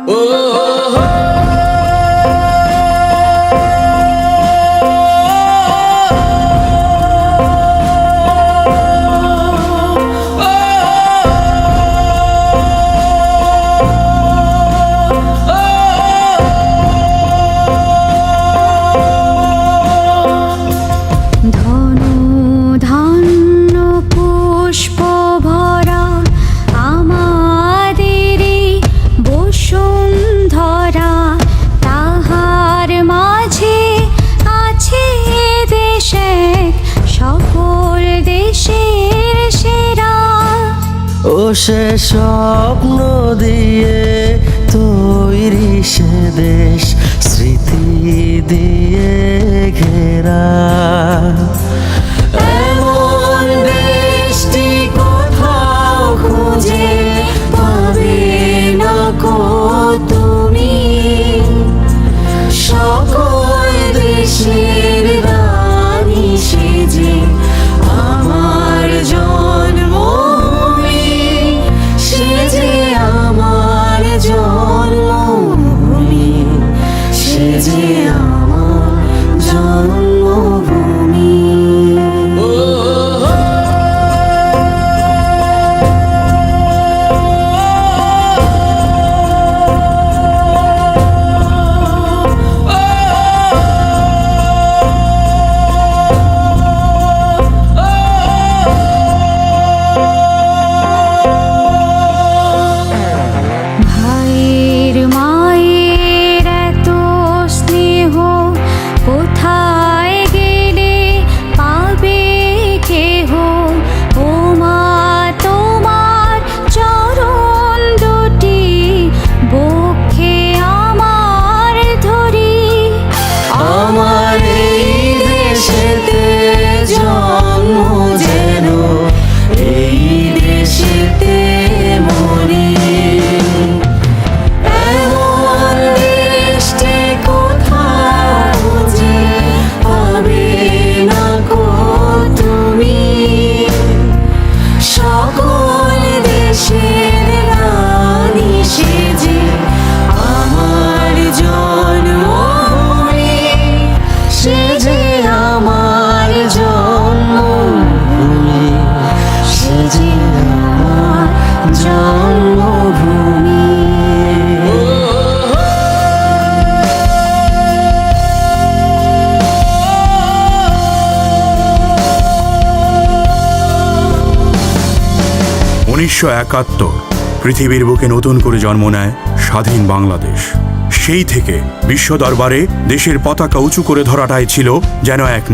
ও সে স্বপ্ন দিয়ে তৈরি সে দেশ, স্মৃতি দিয়ে ঘেরা। এমন দেশটি কোথাও খুঁজে পাবে না কো তুমি, সকল দেশের রানী সেজে আমার জন্মভূমি, সেজে আমার জন্মভূমি, সেজে আমার জন্মভূমি। পৃথিবীর বুকে নতুন করে জন্ম নেয় স্বাধীন বাংলাদেশ। সেই থেকে বিশ্ব দরবারে দেশের পতাকা উঁচু করে ধরাটাই ছিল যেন এক